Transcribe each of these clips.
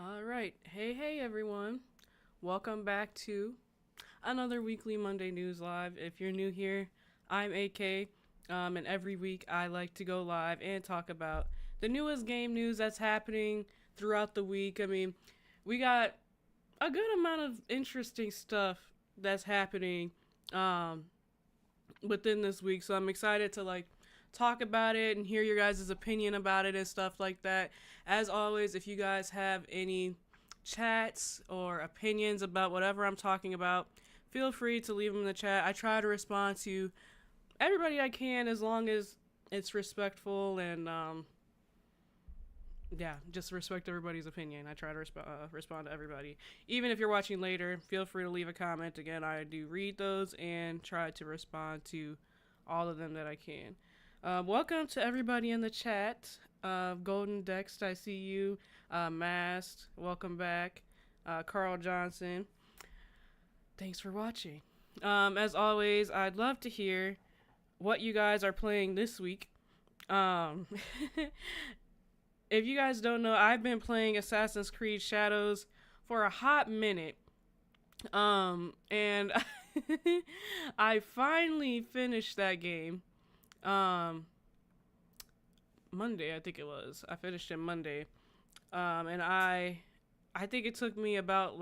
All right. Hey everyone. Welcome back to another weekly Monday News Live. If you're new here, I'm AK. And every week I like to go live and talk about the newest game news that's happening throughout the week. I mean, we got a good amount of interesting stuff that's happening within this week. So I'm excited to talk about it and hear your guys' opinion about it and stuff like that. As always, if you guys have any chats or opinions about whatever I'm talking about, feel free to leave them in the chat. I try to respond to everybody I can as long as it's respectful and just respect everybody's opinion. I try to respond to everybody. Even if you're watching later, feel free to leave a comment. Again, I do read those and try to respond to all of them that I can. Welcome to everybody in the chat. Golden Dext, I see you. Mast, welcome back. Carl Johnson, thanks for watching. As always, I'd love to hear what you guys are playing this week. If you guys don't know, I've been playing Assassin's Creed Shadows for a hot minute. And I finally finished that game. Monday, I think it was. I finished it Monday. And I think it took me about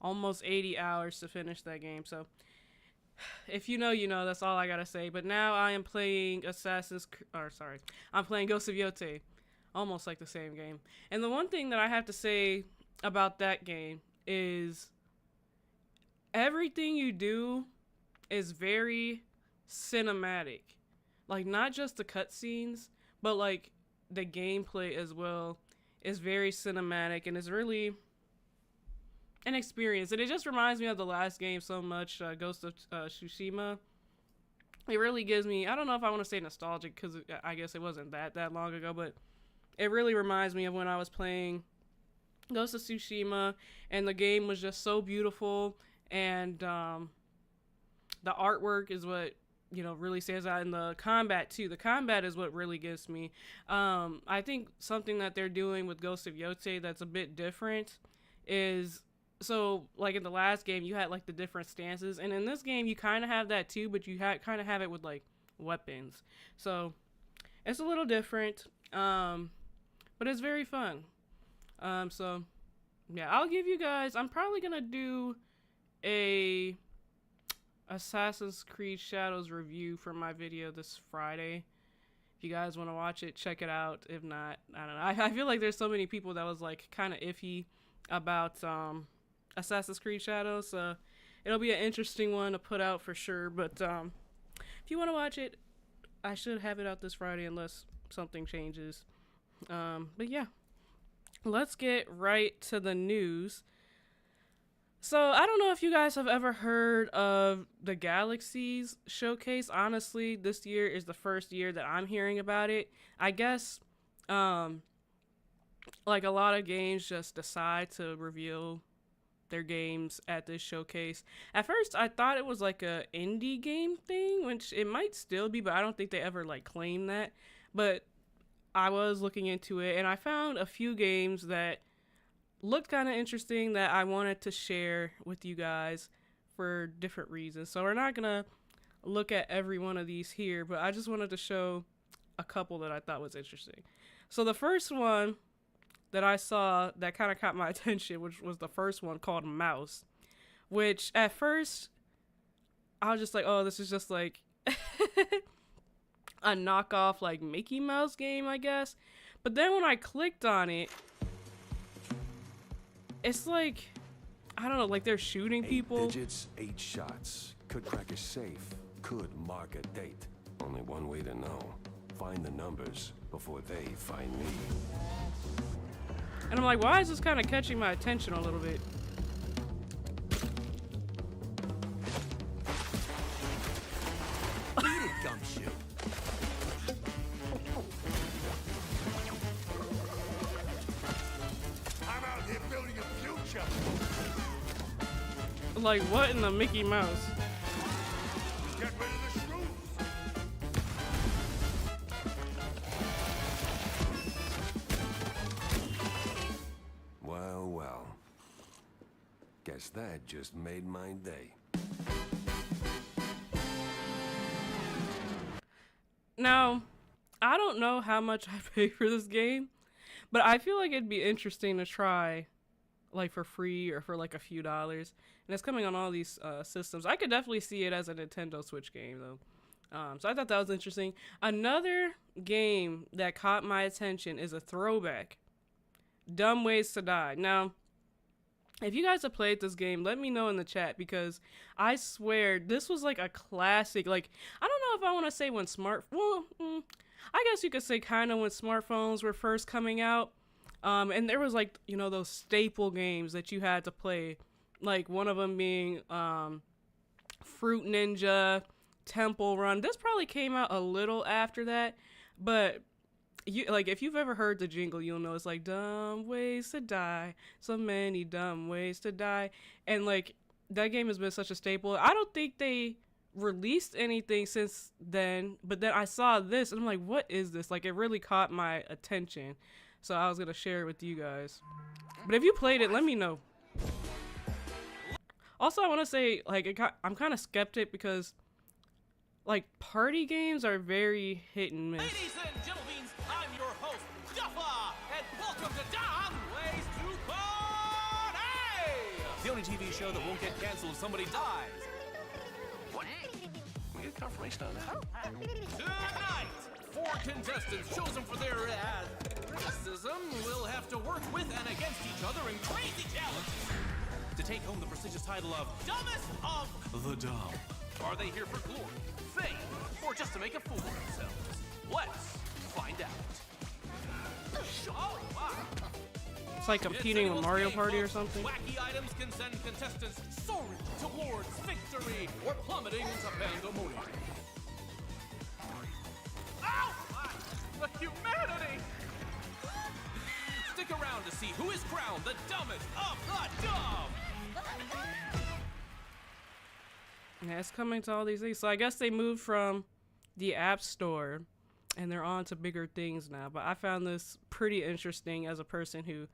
almost 80 hours to finish that game. So if you know, you know, that's all I gotta say. But now I am playing I'm playing Ghost of Yote. Almost like the same game. And the one thing that I have to say about that game is everything you do is very cinematic. Not just the cutscenes, but the gameplay as well is very cinematic and is really an experience. And it just reminds me of the last game so much, Ghost of Tsushima. It really gives me, I don't know if I want to say nostalgic because I guess it wasn't that long ago, but it really reminds me of when I was playing Ghost of Tsushima and the game was just so beautiful, and the artwork is what really stands out, in the combat too. The combat is what really gets me. I think something that they're doing with Ghost of Yote that's a bit different is, so in the last game you had the different stances, and in this game you kind of have that too, but you kind of have it with weapons. So it's a little different, but it's very fun. So yeah, I'll give you guys, I'm probably gonna do a Assassin's Creed Shadows review for my video this Friday. If you guys want to watch it, check it out. If not, I don't know. I feel like there's so many people that was kind of iffy about Assassin's Creed Shadows, so it'll be an interesting one to put out for sure. But if you want to watch it, I should have it out this Friday unless something changes. But yeah, let's get right to the news. So, I don't know if you guys have ever heard of the Galaxies Showcase. Honestly, this year is the first year that I'm hearing about it. I guess, a lot of games just decide to reveal their games at this showcase. At first, I thought it was a indie game thing, which it might still be, but I don't think they ever claim that. But I was looking into it, and I found a few games that looked kind of interesting that I wanted to share with you guys for different reasons. So we're not gonna look at every one of these here, but I just wanted to show a couple that I thought was interesting. So the first one that I saw that kind of caught my attention, which was the first one, called Mouse, which at first I was just oh, this is just a knockoff Mickey Mouse game, I guess. But then when I clicked on it, it's I don't know, they're shooting people. 8 digits, 8 shots. Could crack a safe. Could mark a date. Only one way to know. Find the numbers before they find me. And I'm why is this kind of catching my attention a little bit? Beat it, Gumshoe. I'm out here building a future. What in the Mickey Mouse? Get rid of the shrews. Guess that just made my day. Now, I don't know how much I paid for this game, but I feel like it'd be interesting to try, like for free or for like a few dollars. And it's coming on all these systems. I could definitely see it as a Nintendo Switch game though. So I thought that was interesting. Another game that caught my attention is a throwback. Dumb Ways to Die. Now, if you guys have played this game, let me know in the chat, because I swear this was like a classic. Like, I don't know if I want to say when I guess you could say kind of when smartphones were first coming out. And there was like, you know, those staple games that you had to play. Like one of them being Fruit Ninja, Temple Run. This probably came out a little after that, but you like if you've ever heard the jingle, you'll know it's like dumb ways to die, so many dumb ways to die. And like that game has been such a staple. I don't think they released anything since then, but then I saw this and I'm like, what is this? Like, it really caught my attention, so I was gonna share it with you guys. But if you played it, let me know. Also, I want to say, like, I'm kind of skeptic because like party games are very hit and miss. Ladies and gentlemen, I'm your host, Jaffa, and welcome to Dumb Ways to Party! The only TV show that won't get canceled if somebody dies. What? We get confirmation on that. Tonight, 4 contestants chosen for their criticism will have to work with and against each other in crazy challenges to take home the prestigious title of Dumbest of the Dumb. Are they here for glory, fame, or just to make a fool of themselves? Let's find out. Oh, wow. It's like competing with Mario Party or something. Wacky items can send contestants soaring towards victory or plummeting into pandemonium. Ow! The humanity! Stick around to see who is crowned the dumbest of the dumb! Yeah, it's coming to all these things. So I guess they moved from the App Store and they're on to bigger things now. But I found this pretty interesting as a person who,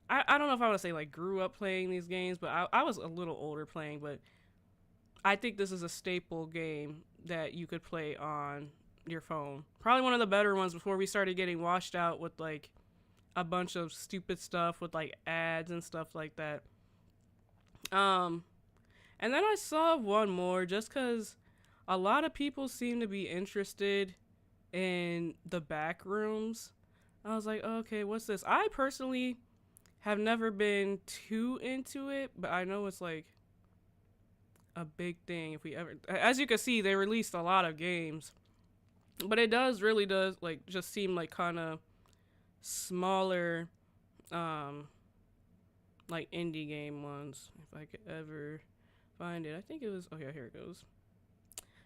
I don't know if I want to say like grew up playing these games, but I was a little older playing. But I think this is a staple game that you could play on your phone. Probably one of the better ones before we started getting washed out with like a bunch of stupid stuff with like ads and stuff like that. And then I saw one more just because a lot of people seem to be interested in the back rooms. I was like, okay, what's this? I personally have never been too into it, but I know it's like a big thing if we ever, as you can see, they released a lot of games, but it really does like just seem like kind of smaller, like indie game ones. If I could ever find it. I think it was, oh yeah, here it goes.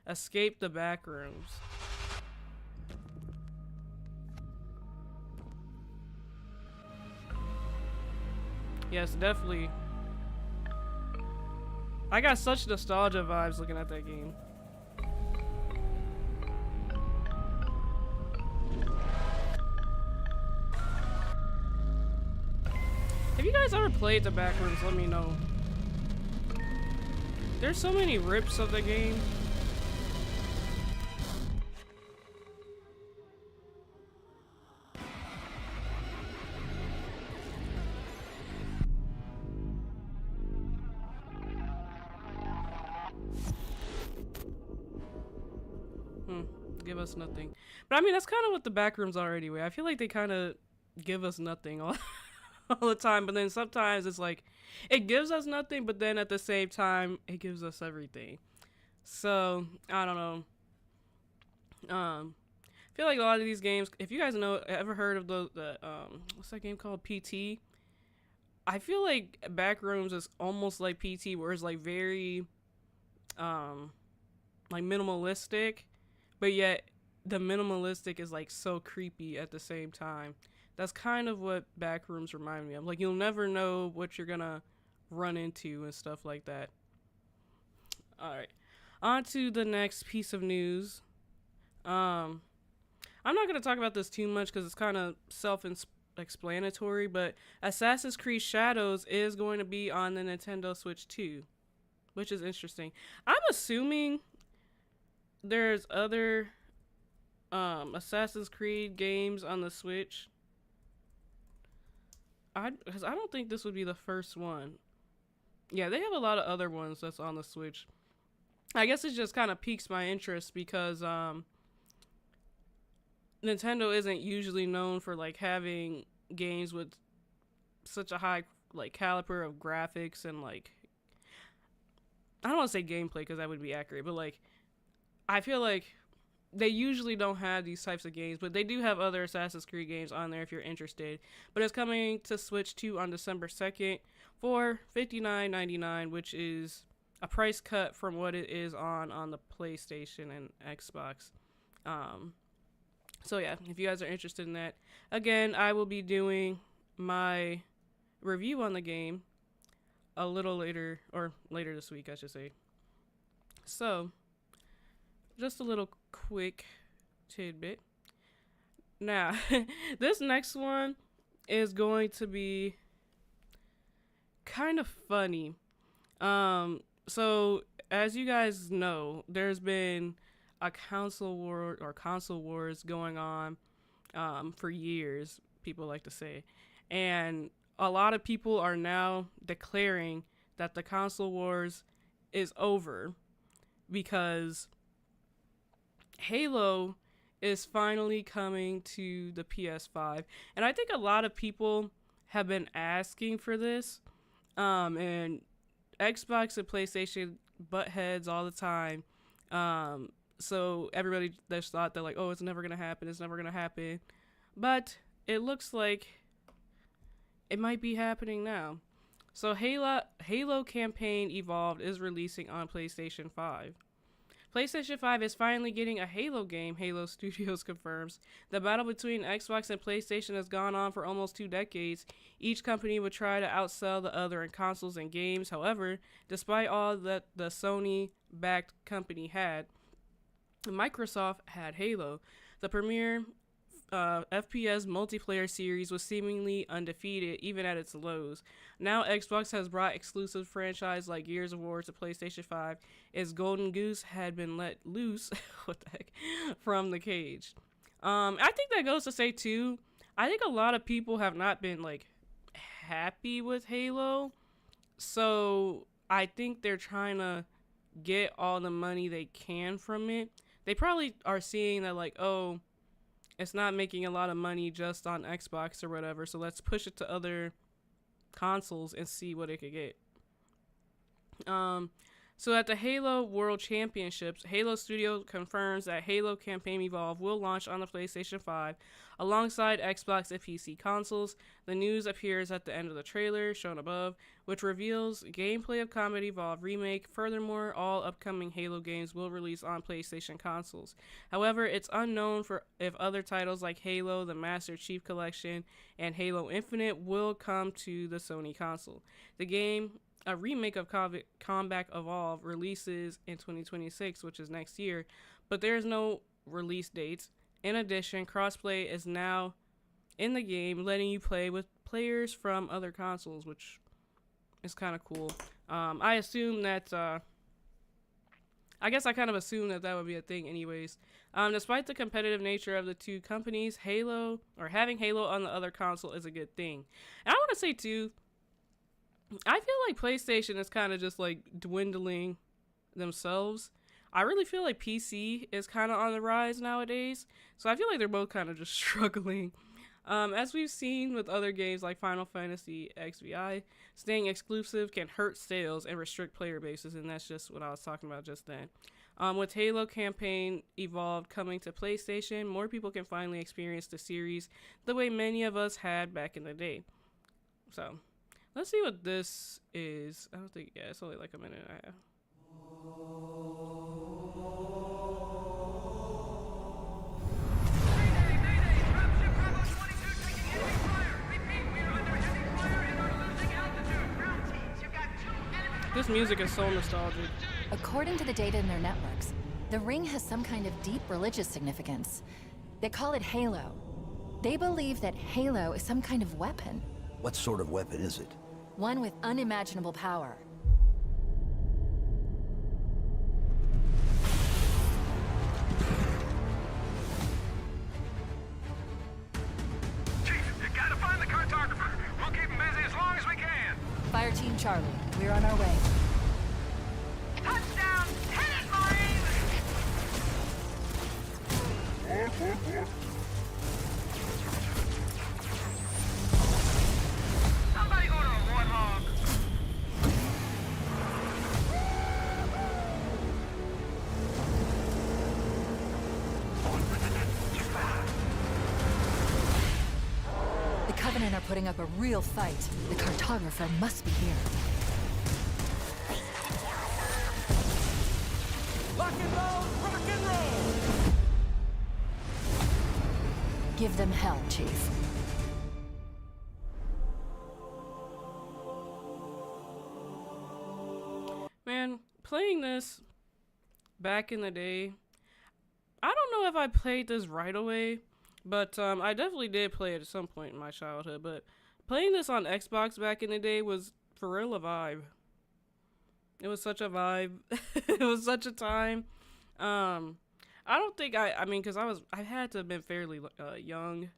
Escape the Backrooms. Yes, definitely. I got such nostalgia vibes looking at that game. Have you guys ever played the Backrooms? Let me know. There's so many rips of the game. Give us nothing. But I mean, that's kind of what the Backrooms are anyway. I feel like they kind of give us nothing all the time, but then sometimes it's like it gives us nothing, but then at the same time it gives us everything. So I don't know. I feel like a lot of these games, if you guys ever heard of the what's that game called, PT? I feel like Backrooms is almost like PT, where it's like very like minimalistic, but yet the minimalistic is like so creepy at the same time. That's kind of what Backrooms remind me of. Like, you'll never know what you're gonna run into and stuff like that. Alright. On to the next piece of news. I'm not gonna talk about this too much because it's kind of explanatory, but Assassin's Creed Shadows is going to be on the Nintendo Switch too, which is interesting. I'm assuming there's other Assassin's Creed games on the Switch. Because I don't think this would be the first one. Yeah, they have a lot of other ones that's on the Switch. I guess it just kind of piques my interest because Nintendo isn't usually known for like having games with such a high like caliber of graphics and like, I don't want to say gameplay because that would be accurate, but like I feel like they usually don't have these types of games, but they do have other Assassin's Creed games on there if you're interested. But it's coming to Switch 2 on December 2nd for $59.99, which is a price cut from what it is on the PlayStation and Xbox. So yeah, if you guys are interested in that, again, I will be doing my review on the game a little later, or later this week, I should say. So, just a little quick tidbit. Now, this next one is going to be kind of funny. So, as you guys know, there's been a console war or console wars going on for years, people like to say. And a lot of people are now declaring that the console wars is over because Halo is finally coming to the PS5. And I think a lot of people have been asking for this. And Xbox and PlayStation butt heads all the time. So everybody just thought that like, oh, it's never going to happen. It's never going to happen. But it looks like it might be happening now. So Halo Campaign Evolved is releasing on PlayStation 5. PlayStation 5 is finally getting a Halo game, Halo Studios confirms. The battle between Xbox and PlayStation has gone on for almost 2 decades. Each company would try to outsell the other in consoles and games. However, despite all that the Sony-backed company had, Microsoft had Halo. The premier FPS multiplayer series was seemingly undefeated even at its lows. Now Xbox has brought exclusive franchise like Gears of War to PlayStation 5 as Golden Goose had been let loose what the heck, from the cage. I think that goes to say too, I think a lot of people have not been like happy with Halo. So I think they're trying to get all the money they can from it. They probably are seeing that like, oh, it's not making a lot of money just on Xbox or whatever, so let's push it to other consoles and see what it could get. So at the Halo World Championships, Halo Studio confirms that Halo Campaign Evolved will launch on the PlayStation 5 alongside Xbox and PC consoles. The news appears at the end of the trailer shown above, which reveals gameplay of Combat Evolved Remake. Furthermore, all upcoming Halo games will release on PlayStation consoles. However, it's unknown if other titles like Halo, the Master Chief Collection, and Halo Infinite will come to the Sony console. The game, a remake of Combat Evolved, releases in 2026, which is next year, but there's no release dates. In addition, crossplay is now in the game, letting you play with players from other consoles, which is kind of cool. I assume that, I guess I kind of assumed that would be a thing anyways. Despite the competitive nature of the two companies, Halo, or having Halo on the other console is a good thing. And I want to say too, I feel like PlayStation is kind of just like dwindling themselves. I really feel like PC is kind of on the rise nowadays. So I feel like they're both kind of just struggling. As we've seen with other games like Final Fantasy XVI, staying exclusive can hurt sales and restrict player bases, and that's just what I was talking about just then. With Halo Campaign Evolved coming to PlayStation, more people can finally experience the series the way many of us had back in the day. So, let's see what this is. I don't think, yeah, it's only like a minute and a half. This music is so nostalgic. According to the data in their networks, the ring has some kind of deep religious significance. They call it Halo. They believe that Halo is some kind of weapon. What sort of weapon is it? One with unimaginable power. Chief, you gotta find the cartographer. We'll keep him busy as long as we can. Fire Team Charlie, we're on our way. Touchdown! Hit it, Marines! Somebody go to a warthog. The Covenant are putting up a real fight. The cartographer must be here. Lock and roll, rock and roll! Give them hell, Chief. Man, playing this back in the day, I don't know if I played this right away, but I definitely did play it at some point in my childhood. But playing this on Xbox back in the day was for real a vibe. It was such a vibe. It was such a time. I don't think I mean, because I had to have been fairly young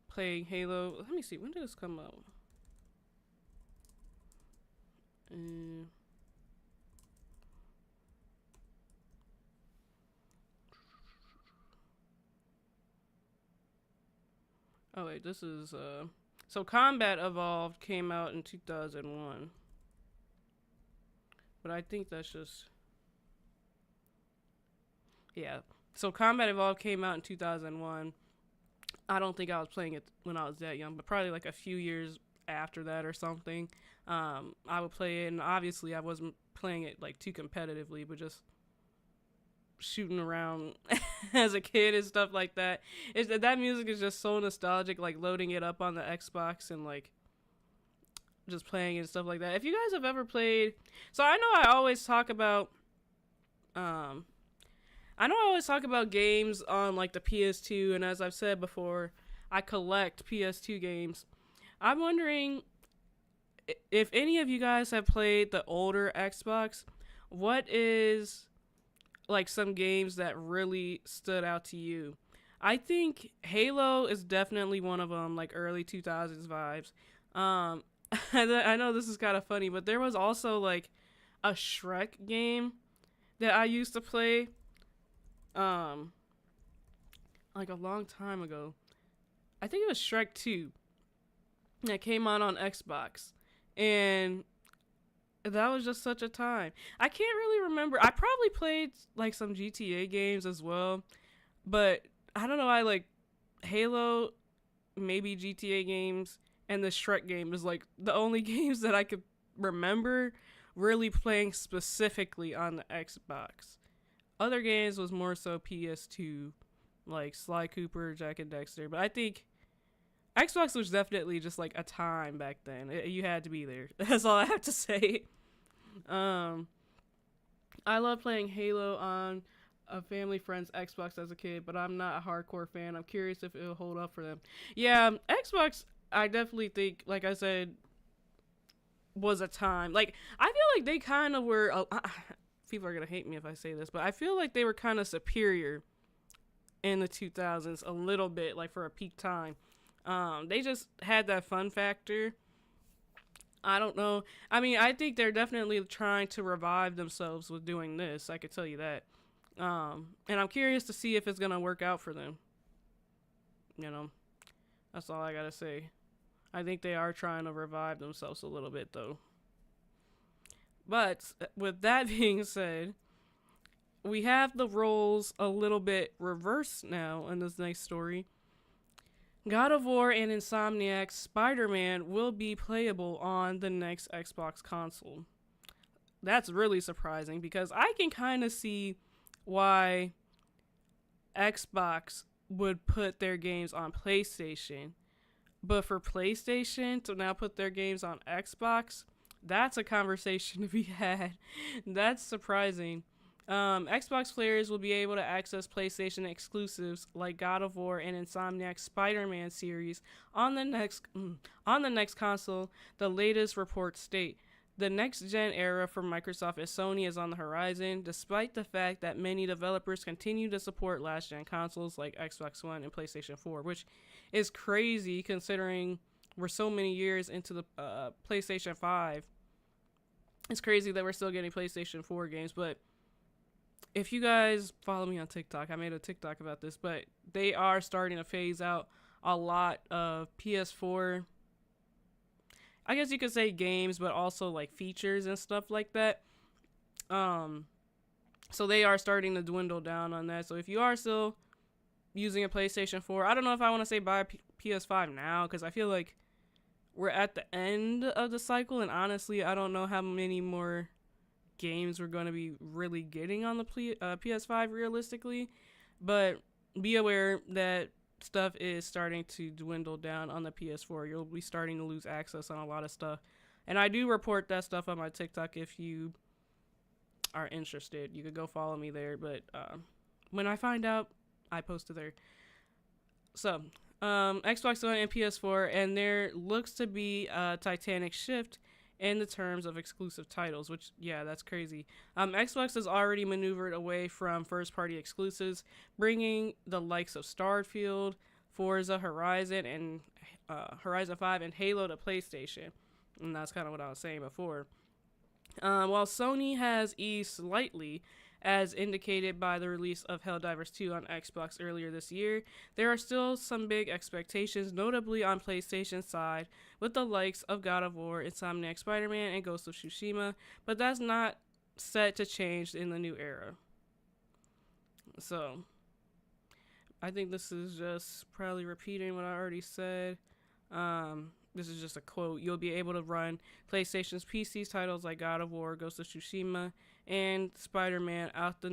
playing Halo. Let me see, when did this come out? Oh wait, this is so Combat Evolved came out in 2001. But I think that's just, yeah. So Combat Evolved came out in 2001. I don't think I was playing it when I was that young, but probably like a few years after that or something. I would play it, and obviously I wasn't playing it like too competitively, but just shooting around as a kid and stuff like that. That music is just so nostalgic, like loading it up on the Xbox and like just playing and stuff like that. If you guys have ever played, so I know I always talk about games on like the PS2, and as I've said before, I collect PS2 games. I'm wondering if any of you guys have played the older Xbox. What is like some games that really stood out to you? I think Halo is definitely one of them, like early 2000s vibes. I know this is kind of funny, but there was also like a Shrek game that I used to play like a long time ago. I think it was Shrek 2 that came out on Xbox, and that was just such a time. I can't really remember. I probably played like some GTA games as well, but I don't know. I like Halo, maybe GTA games, and the Shrek game is like the only games that I could remember really playing specifically on the Xbox. Other games was more so PS2, like Sly Cooper, Jack and Dexter. But I think Xbox was definitely just like a time back then. You had to be there. That's all I have to say. I love playing Halo on a family friend's Xbox as a kid, but I'm not a hardcore fan. I'm curious if it'll hold up for them. Yeah, Xbox, I definitely think, like I said, was a time. Like, I feel like they kind of were, people are going to hate me if I say this, but I feel like they were kind of superior in the 2000s a little bit, like for a peak time. They just had that fun factor. I don't know. I mean, I think they're definitely trying to revive themselves with doing this. I could tell you that. And I'm curious to see if it's going to work out for them. You know, that's all I got to say. I think they are trying to revive themselves a little bit, though. But with that being said, we have the roles a little bit reversed now in this next story. God of War and Insomniac's Spider-Man will be playable on the next Xbox console. That's really surprising because I can kind of see why Xbox would put their games on PlayStation. But for PlayStation to now put their games on Xbox, that's a conversation to be had. That's surprising. Xbox players will be able to access PlayStation exclusives like God of War and Insomniac's Spider-Man series on the next console. The latest reports state the next-gen era for Microsoft and Sony is on the horizon, despite the fact that many developers continue to support last-gen consoles like Xbox One and PlayStation 4, which is crazy considering we're so many years into the PlayStation 5. It's crazy that we're still getting PlayStation 4 games, but if you guys follow me on TikTok, I made a TikTok about this, but they are starting to phase out a lot of PS4, I guess you could say games, but also like features and stuff like that. So they are starting to dwindle down on that. So if you are still using a PlayStation 4, I don't know if I want to say buy a PS5 now, because I feel like we're at the end of the cycle, and honestly, I don't know how many more games we're going to be really getting on the PS5 realistically, but be aware that stuff is starting to dwindle down on the PS4. You'll be starting to lose access on a lot of stuff, and I do report that stuff on my TikTok. If you are interested, you could go follow me there, but when I find out, I post it there. So Xbox One and PS4, and there looks to be a titanic shift in the terms of exclusive titles, which, yeah, that's crazy. Xbox has already maneuvered away from first-party exclusives, bringing the likes of Starfield, Forza Horizon, and Horizon 5 and Halo to PlayStation. And that's kind of what I was saying before. While Sony has eased slightly, as indicated by the release of Helldivers 2 on Xbox earlier this year, there are still some big expectations, notably on PlayStation's side, with the likes of God of War, Insomniac Spider-Man, and Ghost of Tsushima, but that's not set to change in the new era. So, I think this is just probably repeating what I already said. This is just a quote. You'll be able to run PlayStation's PC titles like God of War, Ghost of Tsushima, and Spider-Man on the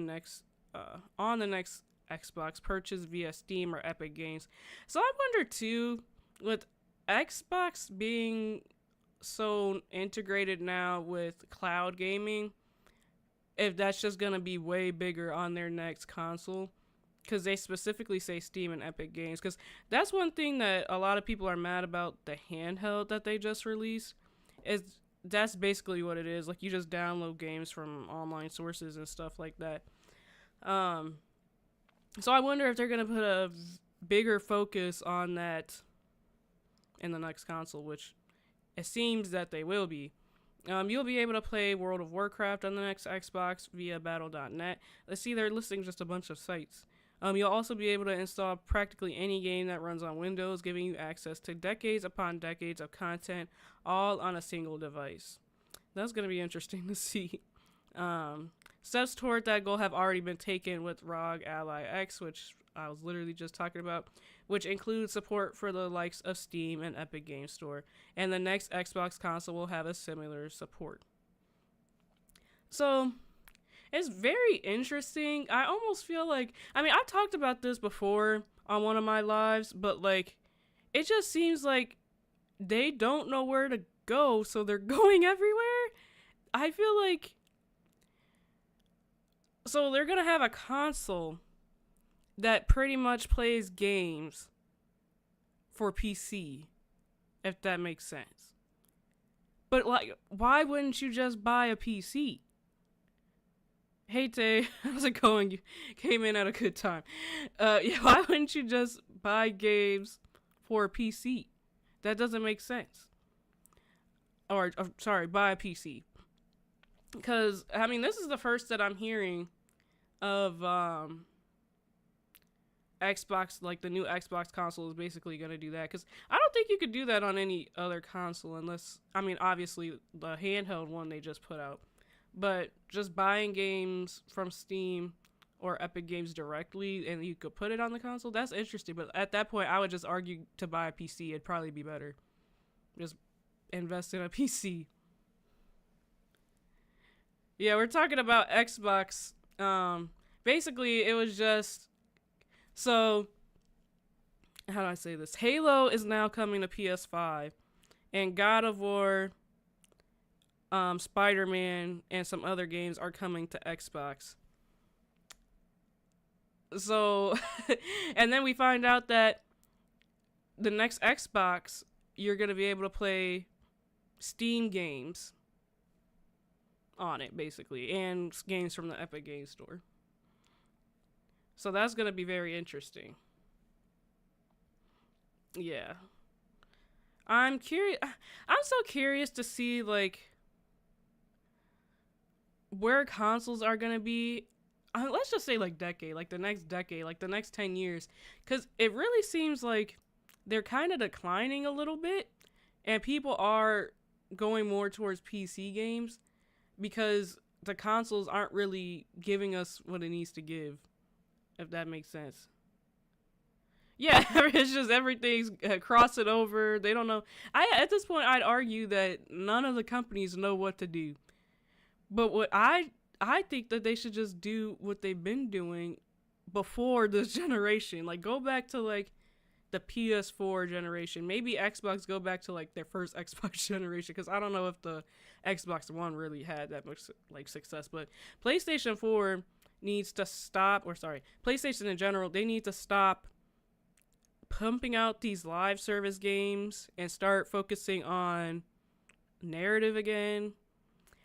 next Xbox purchase via Steam or Epic Games. So I wonder too, with Xbox being so integrated now with cloud gaming, if that's just gonna be way bigger on their next console. Because they specifically say Steam and Epic Games. Because that's one thing that a lot of people are mad about the handheld that they just released. That's basically what it is. Like, you just download games from online sources and stuff like that. So I wonder if they're going to put a bigger focus on that in the next console, which it seems that they will be. You'll be able to play World of Warcraft on the next Xbox via battle.net. Let's see, they're listing just a bunch of sites. You'll also be able to install practically any game that runs on Windows, giving you access to decades upon decades of content, all on a single device. That's going to be interesting to see. Steps toward that goal have already been taken with ROG Ally X, which I was literally just talking about, which includes support for the likes of Steam and Epic Games Store. And the next Xbox console will have a similar support. So it's very interesting. I almost feel like, I've talked about this before on one of my lives, but like, it just seems like they don't know where to go, so they're going everywhere. I feel like, so they're gonna have a console that pretty much plays games for PC, if that makes sense. But like, why wouldn't you just buy a PC? Hey Tay, how's it going? You came in at a good time. Why wouldn't you just buy games for a PC? That doesn't make sense. Or buy a PC. Because, this is the first that I'm hearing of Xbox, like the new Xbox console is basically going to do that. Because I don't think you could do that on any other console unless, obviously the handheld one they just put out. But just buying games from Steam or Epic Games directly and you could put it on the console, that's interesting. But at that point, I would just argue to buy a PC. It'd probably be better. Just invest in a PC. Yeah, we're talking about Xbox. Basically, it was just... So, how do I say this? Halo is now coming to PS5. And God of War, Spider-Man, and some other games are coming to Xbox. So, and then we find out that the next Xbox, you're going to be able to play Steam games on it, basically, and games from the Epic Games Store. So that's going to be very interesting. Yeah. I'm curious. I'm so curious to see, like, where consoles are going to be. Let's just say, like, decade, like the next decade, like the next 10 years. Because it really seems like they're kind of declining a little bit. And people are going more towards PC games because the consoles aren't really giving us what it needs to give, if that makes sense. Yeah, it's just everything's crossing over. They don't know. At this point, I'd argue that none of the companies know what to do. But what I think that they should just do what they've been doing before this generation. Like, go back to, like, the PS4 generation. Maybe Xbox go back to, like, their first Xbox generation, because I don't know if the Xbox One really had that much, like, success. But PlayStation 4 needs to stop, or sorry, PlayStation in general, they need to stop pumping out these live service games and start focusing on narrative again.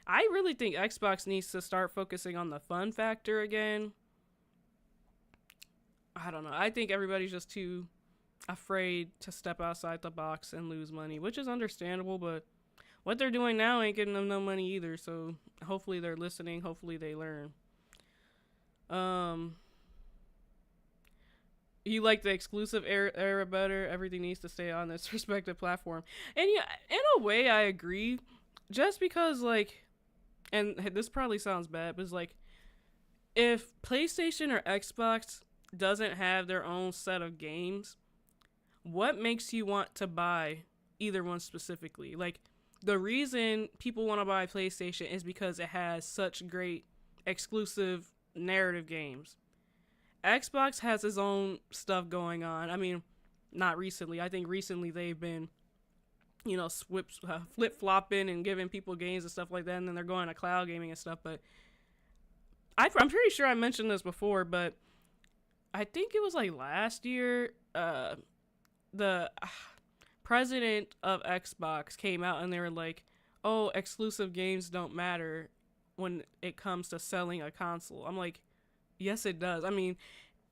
I really think Xbox needs to start focusing on the fun factor again. I don't know. I think everybody's just too afraid to step outside the box and lose money, which is understandable, but what they're doing now ain't getting them no money either, so hopefully they're listening. Hopefully they learn. You like the exclusive era better. Everything needs to stay on its respective platform. And yeah, in a way, I agree. Just because, like, and this probably sounds bad, but it's like, if PlayStation or Xbox doesn't have their own set of games, what makes you want to buy either one specifically? Like, the reason people want to buy PlayStation is because it has such great exclusive narrative games. Xbox has its own stuff going on. I mean, not recently. I think recently they've been, you know, flip-flopping and giving people games and stuff like that, and then they're going to cloud gaming and stuff. But I'm pretty sure I mentioned this before, but I think it was like last year, the president of Xbox came out and they were like, oh, exclusive games don't matter when it comes to selling a console. I'm like, yes, it does. I mean,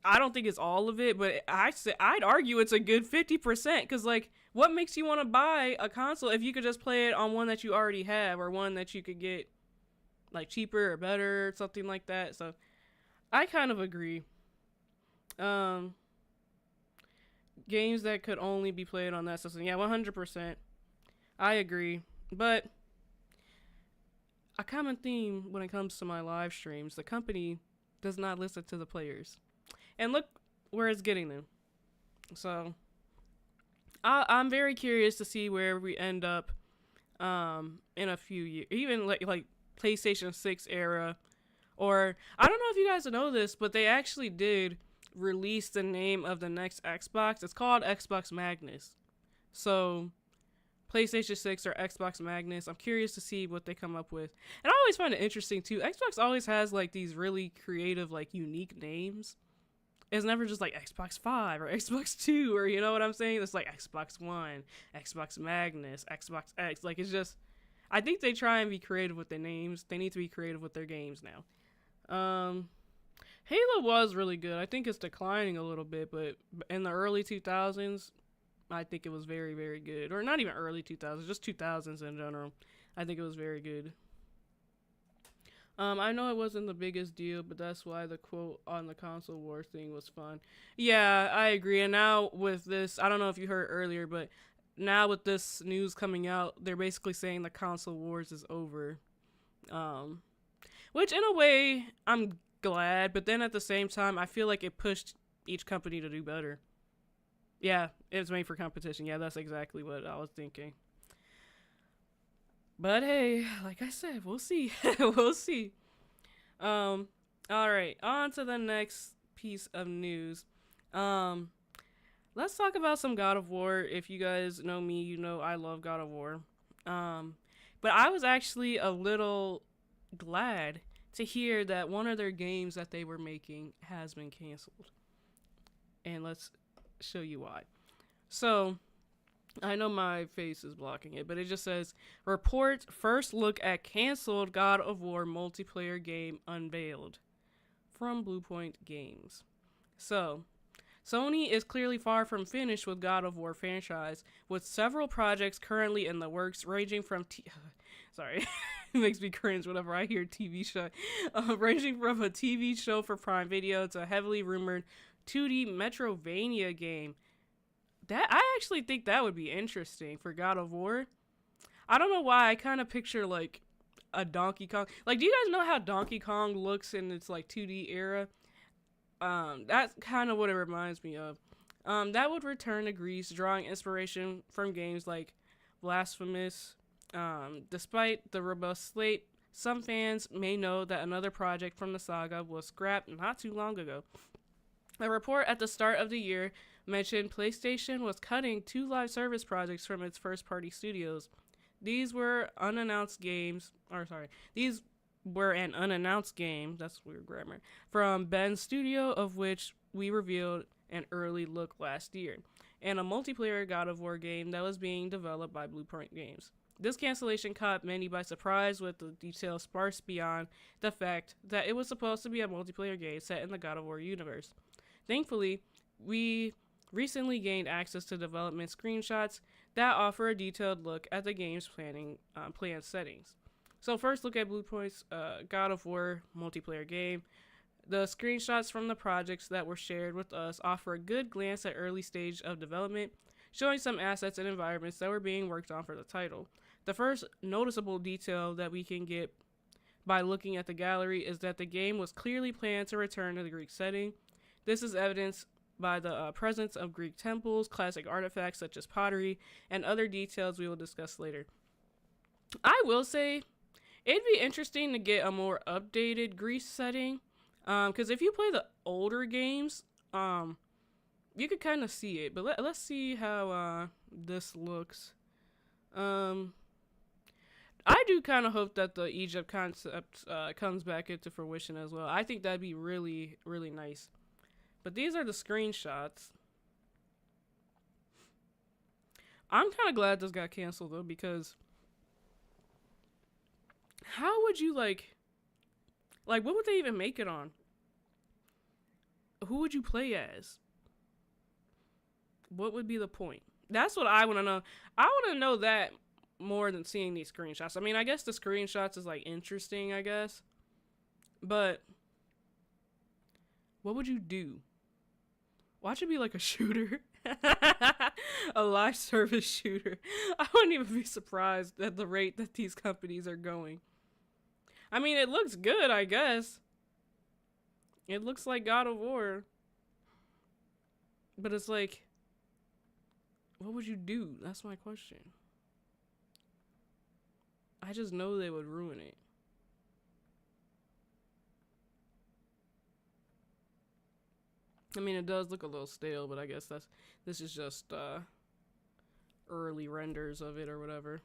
I don't think it's all of it, but I'd argue it's a good 50%, because, like, what makes you want to buy a console if you could just play it on one that you already have, or one that you could get, like, cheaper or better, or something like that. So I kind of agree. Games that could only be played on that system. Yeah, 100%. I agree. But a common theme when it comes to my live streams, the company does not listen to the players. And look where it's getting them. So I'm very curious to see where we end up in a few years. Even like PlayStation 6 era. Or, I don't know if you guys know this, but they actually did release the name of the next Xbox. It's called Xbox Magnus. So, PlayStation 6 or Xbox Magnus. I'm curious to see what they come up with. And I always find it interesting, too. Xbox always has, like, these really creative, like, unique names. It's never just, like, Xbox 5 or Xbox 2 or, you know what I'm saying? It's like Xbox One, Xbox Magnus, Xbox X. Like, it's just, I think they try and be creative with their names. They need to be creative with their games now. Halo was really good. I think it's declining a little bit, but in the early 2000s, I think it was very, very good. Or not even early 2000s, just 2000s in general. I think it was very good. I know it wasn't the biggest deal, but that's why the quote on the console war thing was fun. Yeah, I agree. And now with this, I don't know if you heard earlier, but now with this news coming out, they're basically saying the console wars is over. Which in a way, I'm glad, but then at the same time, I feel like it pushed each company to do better. Yeah, it's made for competition. Yeah, that's exactly what I was thinking. But hey, like I said, we'll see. We'll see. All right, on to the next piece of news. Let's talk about some God of War. If you guys know me, you know I love God of War. But I was actually a little glad to hear that one of their games that they were making has been canceled. And let's show you why. So, I know my face is blocking it, but it just says, report first look at canceled God of War multiplayer game unveiled from Bluepoint Games. So, Sony is clearly far from finished with God of War franchise, with several projects currently in the works, ranging from sorry, it makes me cringe whenever I hear TV show, ranging from a TV show for Prime Video to a heavily rumored 2D Metrovania game. That I actually think that would be interesting for God of War. I don't know why, I kind of picture like a Donkey Kong. Like, do you guys know how Donkey Kong looks in its like 2D era? That's kind of what it reminds me of. That would return to Greece, drawing inspiration from games like Blasphemous. Despite the robust slate, some fans may know that another project from the saga was scrapped not too long ago. A report at the start of the year mentioned PlayStation was cutting 2 live service projects from its first-party studios. These were unannounced games, these were an unannounced game, that's weird grammar, from Ben's studio, of which we revealed an early look last year, and a multiplayer God of War game that was being developed by Bluepoint Games. This cancellation caught many by surprise, with the details sparse beyond the fact that it was supposed to be a multiplayer game set in the God of War universe. Thankfully, we recently gained access to development screenshots that offer a detailed look at the game's planned settings. So first, look at Bluepoint's God of War multiplayer game. The screenshots from the projects that were shared with us offer a good glance at early stage of development, showing some assets and environments that were being worked on for the title. The first noticeable detail that we can get by looking at the gallery is that the game was clearly planned to return to the Greek setting. This is evidenced by the presence of Greek temples, classic artifacts such as pottery, and other details we will discuss later. I will say, it'd be interesting to get a more updated Greece setting, because if you play the older games, you could kind of see it. But let's see how this looks. I do kind of hope that the Egypt concept comes back into fruition as well. I think that'd be really, really nice. But these are the screenshots. I'm kind of glad this got canceled though, because how would you like what would they even make it on? Who would you play as? What would be the point? That's what I want to know. I want to know that more than seeing these screenshots. I mean, I guess the screenshots is like interesting, I guess. But what would you do? Watch it be like a shooter. A live service shooter. I wouldn't even be surprised at the rate that these companies are going. I mean, it looks good, I guess. It looks like God of War. But it's like, what would you do? That's my question. I just know they would ruin it. I mean, it does look a little stale, but I guess this is just early renders of it or whatever.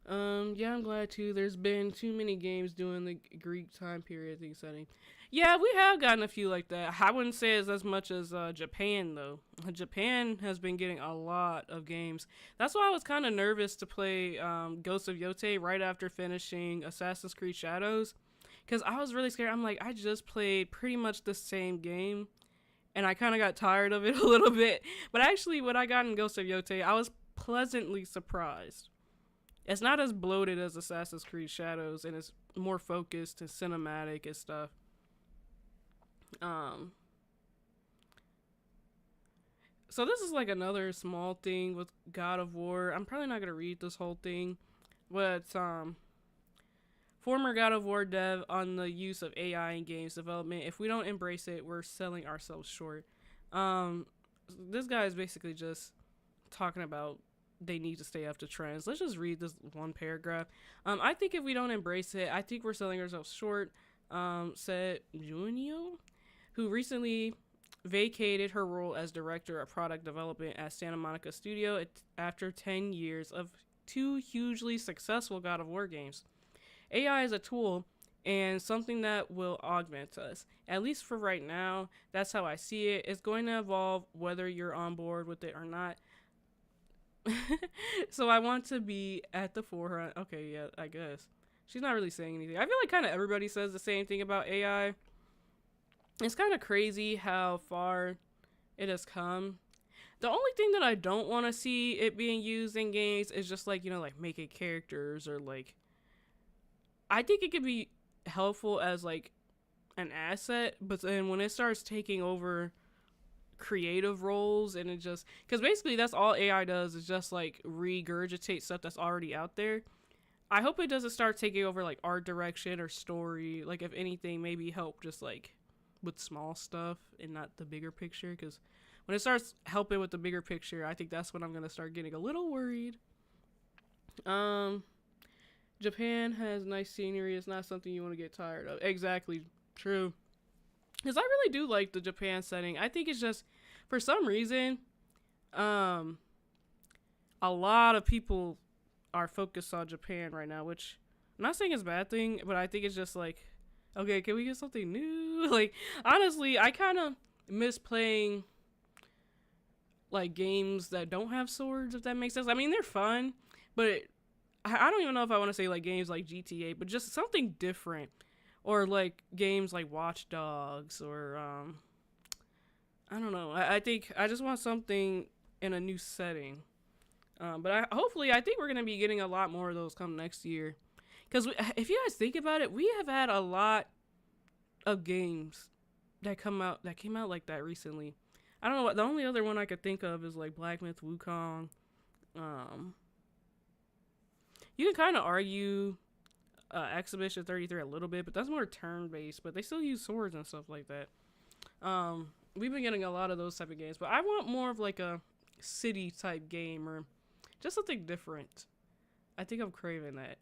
Yeah, I'm glad too. There's been too many games doing the Greek time period thing setting. Yeah, we have gotten a few like that. I wouldn't say it's as much as Japan though. Japan has been getting a lot of games. That's why I was kind of nervous to play Ghost of Yotei right after finishing Assassin's Creed Shadows, because I was really scared. I'm like, I just played pretty much the same game, and I kind of got tired of it a little bit. But actually, when I got in Ghost of Yotei, I was pleasantly surprised. It's not as bloated as Assassin's Creed Shadows, and it's more focused and cinematic and stuff. So this is like another small thing with God of War. I'm probably not gonna read this whole thing, but former God of War dev on the use of AI in games development. If we don't embrace it, we're selling ourselves short. This guy is basically just talking about they need to stay up to trends. Let's just read this one paragraph. I think if we don't embrace it, I think we're selling ourselves short, said Junio, who recently vacated her role as director of product development at Santa Monica Studio after 10 years of 2 hugely successful God of War games. AI is a tool and something that will augment us. At least for right now, that's how I see it. It's going to evolve whether you're on board with it or not. So I want to be at the forefront. Okay, yeah, I guess. She's not really saying anything. I feel like kind of everybody says the same thing about AI. It's kind of crazy how far it has come. The only thing that I don't want to see it being used in games is just like, you know, like making characters or like, I think it could be helpful as like an asset, but then when it starts taking over creative roles and it just, because basically that's all AI does is just like regurgitate stuff that's already out there. I hope it doesn't start taking over like art direction or story. Like if anything, maybe help just like with small stuff and not the bigger picture, because when it starts helping with the bigger picture, I think that's when I'm gonna start getting a little worried. Japan has nice scenery. It's not something you want to get tired of. Exactly, true. Because I really do like the Japan setting. I think it's just, for some reason, a lot of people are focused on Japan right now, which I'm not saying is a bad thing, but I think it's just like, okay, can we get something new? Like, honestly, I kind of miss playing like games that don't have swords, if that makes sense. I mean, they're fun, but I don't even know if I want to say like games like GTA, but just something different. Or like games like Watch Dogs or I don't know. I think I just want something in a new setting. But hopefully I think we're going to be getting a lot more of those come next year. Because if you guys think about it, we have had a lot of games that came out like that recently. I don't know what the only other one I could think of is like Black Myth Wukong. You can kind of argue Exhibition 33 a little bit, but that's more turn-based, but they still use swords and stuff like that. We've been getting a lot of those type of games, but I want more of like a city type game or just something different. I think I'm craving that.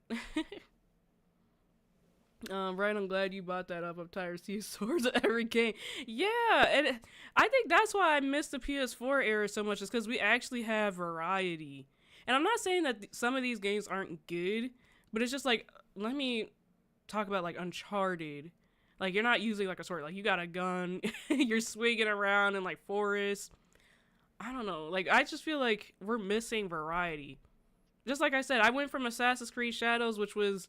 Right, I'm glad you brought that up. I'm tired of seeing swords in every game. Yeah, and I think that's why I miss the PS4 era so much, is because we actually have variety. And I'm not saying that some of these games aren't good, but it's just like, let me talk about like Uncharted. Like, you're not using like a sword, like you got a gun, you're swinging around in like forests. I don't know, like I just feel like we're missing variety. Just like I said, I went from Assassin's Creed Shadows, which was